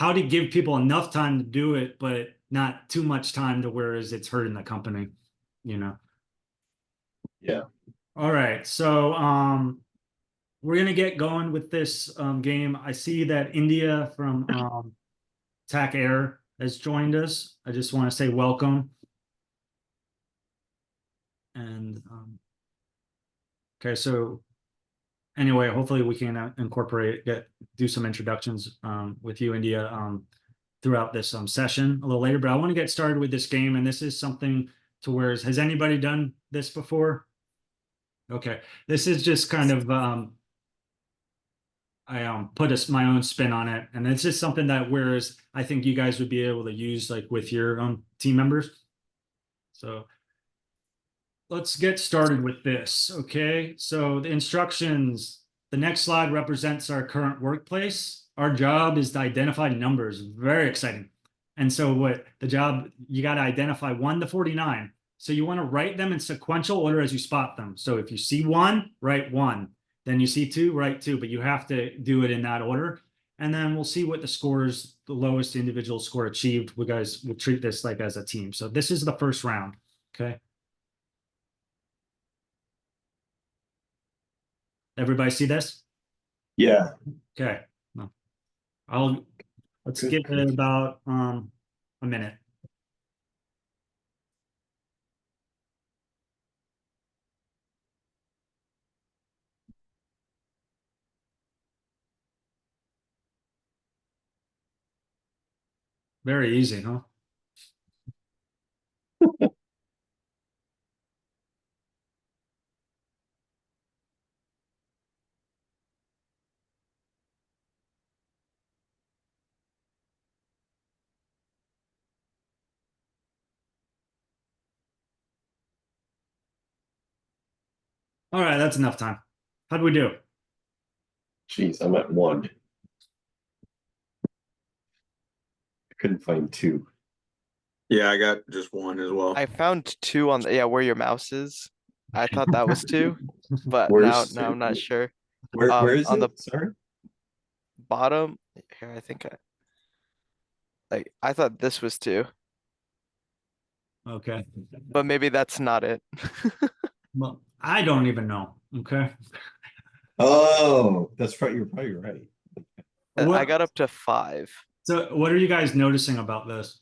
how to give people enough time to do it, but not too much time to whereas it's hurting the company, you know. Yeah. All right, so we're gonna get going with this game. I see that India from TAC Air has joined us. I just want to say welcome. And okay, so anyway, hopefully we can incorporate, do some introductions with you, India, throughout this session a little later. But I want to get started with this game, and this is something to where has anybody done this before? Okay, this is just kind of I put my own spin on it, and it's just something that whereas I think you guys would be able to use like with your team members. So let's get started with this. Okay, so the instructions. The next slide represents our current workplace. Our job is to identify numbers. Very exciting. And so what the job, you got to identify 1 to 49. So you want to write them in sequential order as you spot them. So if you see 1, write 1. Then you see 2, write 2, but you have to do it in that order. And then we'll see what the scores, the lowest individual score achieved. We guys will treat this like as a team. So this is the first round. Okay. Everybody see this? Yeah. Okay. Let's give it about a minute. Very easy, huh? All right, that's enough time. How'd we do? Jeez, I'm at 1. I couldn't find 2. Yeah, I got just 1 as well. I found 2 on the where your mouse is. I thought that was 2, but Where's now I'm not sure. Where is on it? the Sorry. bottom here, I think I thought this was 2, Okay. but maybe that's not it. Well, I don't even know. Okay. Oh, you're probably right. I got up to 5. So what are you guys noticing about this?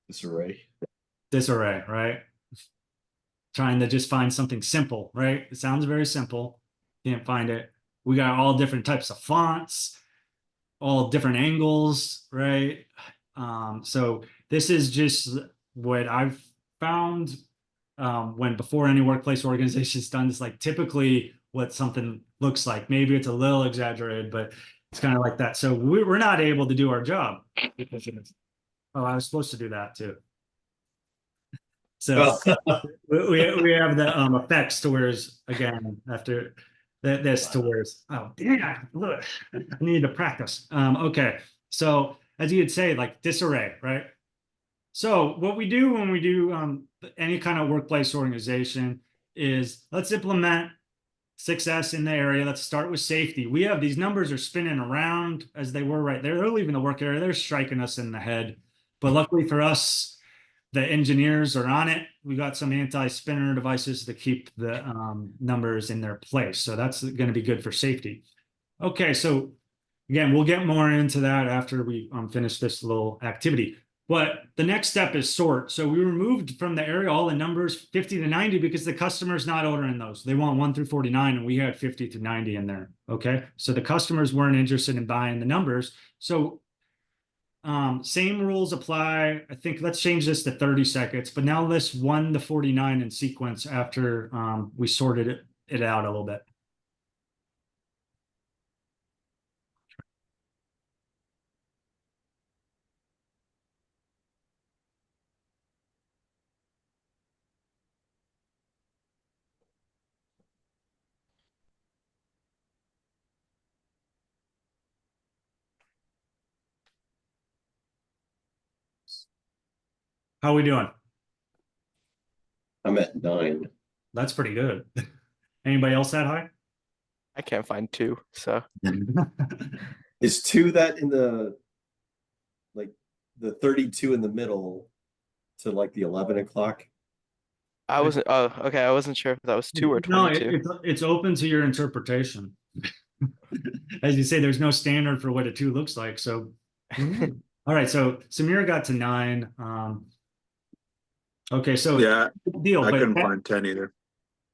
Disarray. Disarray, right? Trying to just find something simple, right? It sounds very simple. Can't find it. We got all different types of fonts, all different angles, right? So this is just what I've found when before any workplace organization's done this, like typically what something looks like. Maybe it's a little exaggerated, but it's kind of like that. So we're not able to do our job. Oh, I was supposed to do that too. So we have the effects to whereas again after this to whereas oh yeah look I need to practice. Okay, so as you'd say like disarray, right? So what we do when we do any kind of workplace organization is let's implement success in the area. Let's start with safety. We have these numbers are spinning around as they were right there. They're leaving the work area. They're striking us in the head. But luckily for us, the engineers are on it. We got some anti-spinner devices to keep the numbers in their place. So that's going to be good for safety. Okay, so again, we'll get more into that after we finish this little activity. But the next step is sort. So we removed from the area all the numbers 50 to 90 because the customer's not ordering those. They want 1 through 49, and we had 50 to 90 in there. Okay, so the customers weren't interested in buying the numbers. So same rules apply. I think let's change this to 30 seconds, but now list 1 to 49 in sequence after we sorted it out a little bit. How are we doing? I'm at 9. That's pretty good. Anybody else that high? I can't find 2, so Is two that in the, like, the 32 in the middle to like the 11 o'clock? I wasn't, oh, okay, I wasn't sure if that was 2 or No, 22. it's open to your interpretation. As you say, there's no standard for what a two looks like, so. All right, so Samir got to 9. Okay, so Yeah, deal, I but couldn't find 10 either.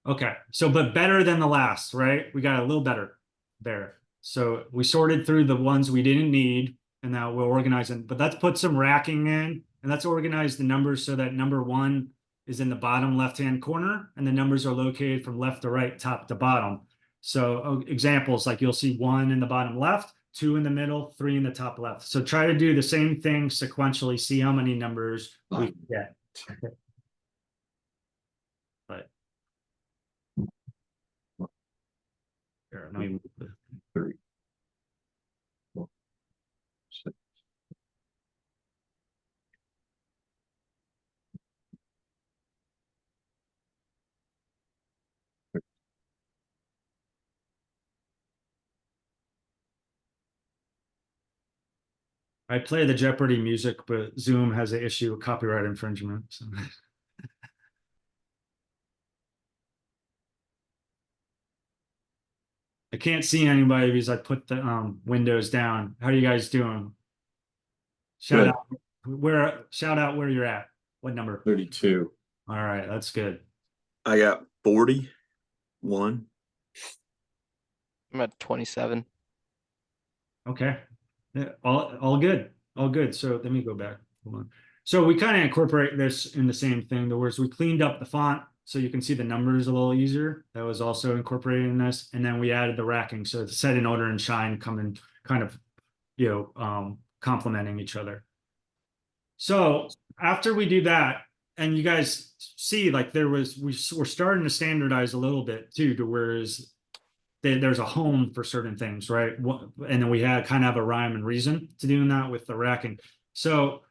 okay, so but better than the last, right? We got a little better there. So we sorted through the ones we didn't need, and now we're organizing. But let's put some racking in, and let's organize the numbers so that number 1 is in the bottom left-hand corner, and the numbers are located from left to right, top to bottom. So examples like you'll see 1 in the bottom left, 2 in the middle, 3 in the top left. So try to do the same thing sequentially. See how many numbers we can get. But here, let me- 3, 4, 6. I play the Jeopardy music, but Zoom has an issue with copyright infringement. So. I can't see anybody because I put the windows down. How are you guys doing? Shout Good. out shout out where you're at. What number? 32. All right, that's good. I got 41. I'm at 27. Okay. Yeah, all good. All good. So let me go back. Hold on. So we kind of incorporate this in the same thing. The words we cleaned up the font so you can see the numbers a little easier. That was also incorporated in this. And then we added the racking. So it's set in order and shine coming kind of, complementing each other. So after we do that, and you guys see like we're starting to standardize a little bit too, to whereas there's a home for certain things, right? And then we had kind of have a rhyme and reason to doing that with the racking. So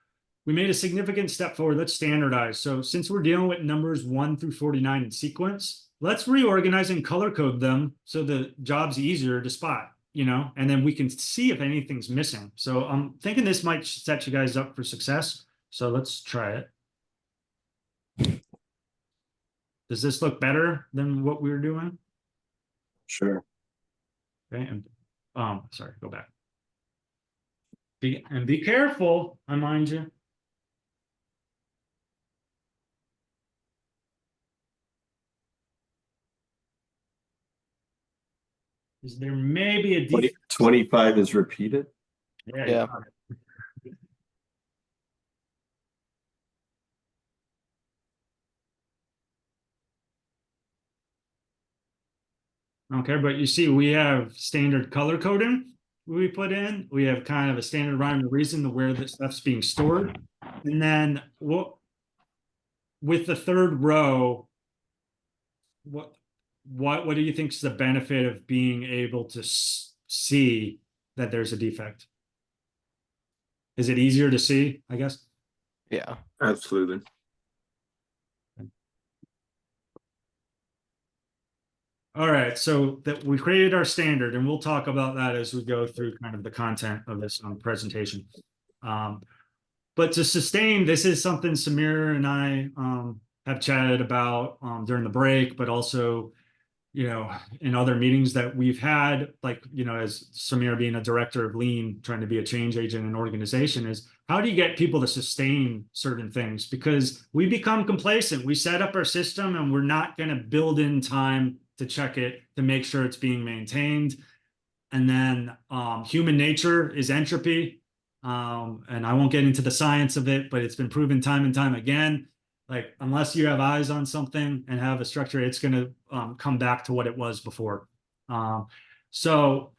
we made a significant step forward. Let's standardize. So since we're dealing with numbers 1 through 49 in sequence, let's reorganize and color code them so the job's easier to spot, and then we can see if anything's missing. So I'm thinking this might set you guys up for success. So let's try it. Does this look better than what we were doing? Sure. Okay, and sorry, go back. Be careful, I mind you. Is there may be a 25 is repeated. Yeah. Yeah. Okay, but you see, we have standard color coding we put in. We have kind of a standard rhyme and reason to where this stuff's being stored. And then with the third row, what do you think is the benefit of being able to see that there's a defect? Is it easier to see, I guess? Yeah. Absolutely. All right, so that we created our standard, and we'll talk about that as we go through kind of the content of this presentation. But to sustain, this is something Samir and I have chatted about during the break, but also, in other meetings that we've had, like, as Samir being a director of Lean, trying to be a change agent in an organization, is how do you get people to sustain certain things? Because we become complacent. We set up our system and we're not going to build in time to check it to make sure it's being maintained. And then human nature is entropy. And I won't get into the science of it, but it's been proven time and time again. Like, unless you have eyes on something and have a structure, it's going to come back to what it was before. So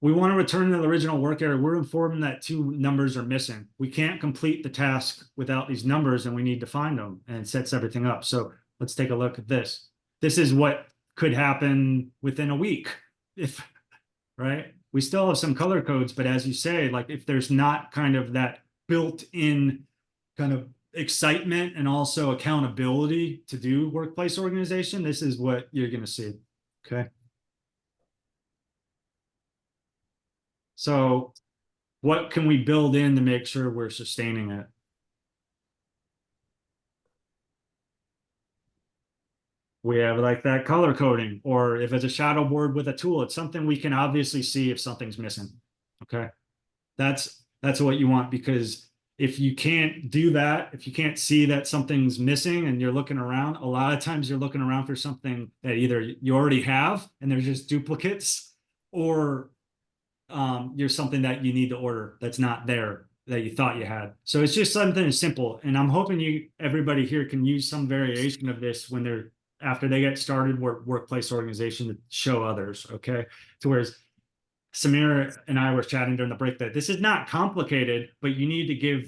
we want to return to the original work area. We're informed that 2 numbers are missing. We can't complete the task without these numbers, and we need to find them, and it sets everything up. So let's take a look at this. This is what could happen within a week, right? We still have some color codes, but as you say, like, if there's not kind of that built-in kind of excitement and also accountability to do workplace organization, this is what you're going to see. Okay. So what can we build in to make sure we're sustaining it? We have like that color coding, or if it's a shadow board with a tool, it's something we can obviously see if something's missing. Okay. That's what you want, because if you can't do that, if you can't see that something's missing and you're looking around, a lot of times you're looking around for something that either you already have and there's just duplicates, or you're something that you need to order that's not there that you thought you had. So it's just something simple. And I'm hoping everybody here can use some variation of this when they're, after they get started workplace organization, to show others. Okay. To whereas Samira and I were chatting during the break that this is not complicated, but you need to give